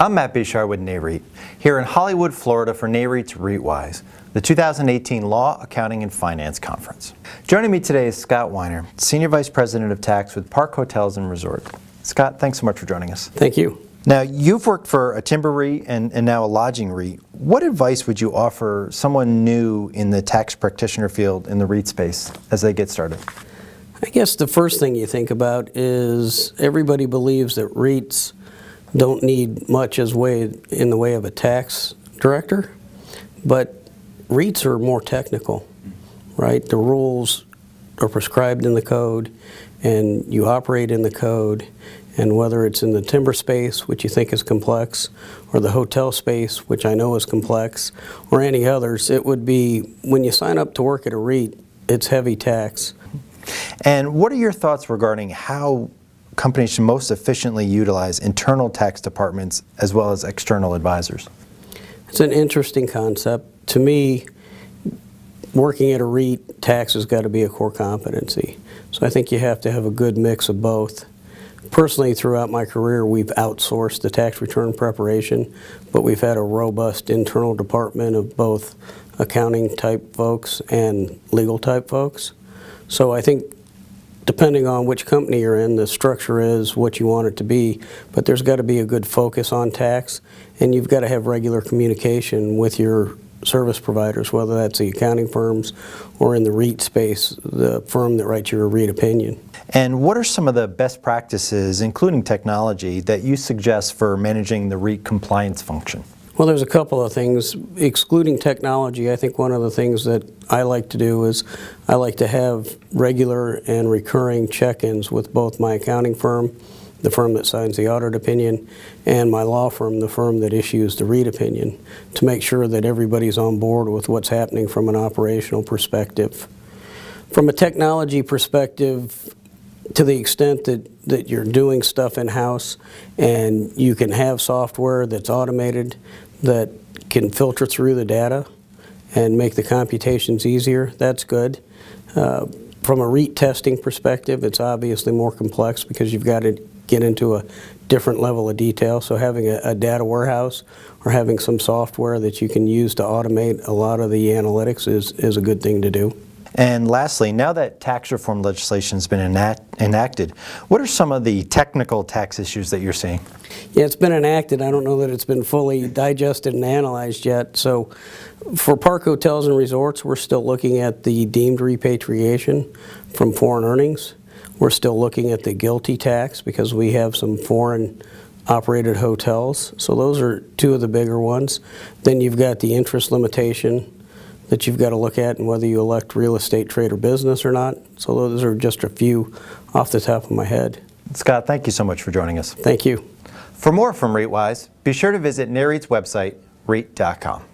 I'm Matt Bishar with Nareit, here in Hollywood, Florida for Nareit's REITwise, the 2018 Law, Accounting, and Finance Conference. Joining me today is Scott Weiner, Senior Vice President of Tax with Park Hotels and Resorts. Scott, thanks so much for joining us. Thank you. Now, you've worked for a timber REIT and now a lodging REIT. What advice would you offer someone new in the tax practitioner field in the REIT space as they get started? I guess the first thing you think about is everybody believes that REITs don't need much in the way of a tax director, but REITs are more technical, right? The rules are prescribed in the code and you operate in the code, and whether it's in the timber space, which you think is complex, or the hotel space, which I know is complex, or any others, it would be when you sign up to work at a REIT, it's heavy tax. And what are your thoughts regarding how companies should most efficiently utilize internal tax departments as well as external advisors? It's an interesting concept. To me, working at a REIT, tax has got to be a core competency. So I think you have to have a good mix of both. Personally, throughout my career, we've outsourced the tax return preparation, but we've had a robust internal department of both accounting type folks and legal type folks. So I think depending on which company you're in, the structure is what you want it to be, but there's got to be a good focus on tax, and you've got to have regular communication with your service providers, whether that's the accounting firms or in the REIT space, the firm that writes your REIT opinion. And what are some of the best practices, including technology, that you suggest for managing the REIT compliance function? Well, there's a couple of things. Excluding technology, I think one of the things that I like to do is I like to have regular and recurring check-ins with both my accounting firm, the firm that signs the audit opinion, and my law firm, the firm that issues the REIT opinion, to make sure that everybody's on board with what's happening from an operational perspective. From a technology perspective, to the extent that you're doing stuff in-house and you can have software that's automated that can filter through the data and make the computations easier, that's good. From a REIT testing perspective, it's obviously more complex because you've got to get into a different level of detail. So having a data warehouse or having some software that you can use to automate a lot of the analytics is a good thing to do. And lastly, now that tax reform legislation has been enacted, what are some of the technical tax issues that you're seeing? Yeah, it's been enacted. I don't know that it's been fully digested and analyzed yet. So for Park Hotels and Resorts, we're still looking at the deemed repatriation from foreign earnings. We're still looking at the GILTI tax because we have some foreign operated hotels. So those are two of the bigger ones. Then you've got the interest limitation that you've got to look at and whether you elect real estate, trade, or business or not. So those are just a few off the top of my head. Scott, thank you so much for joining us. Thank you. For more from REITwise, be sure to visit Nareit's website, REIT.com.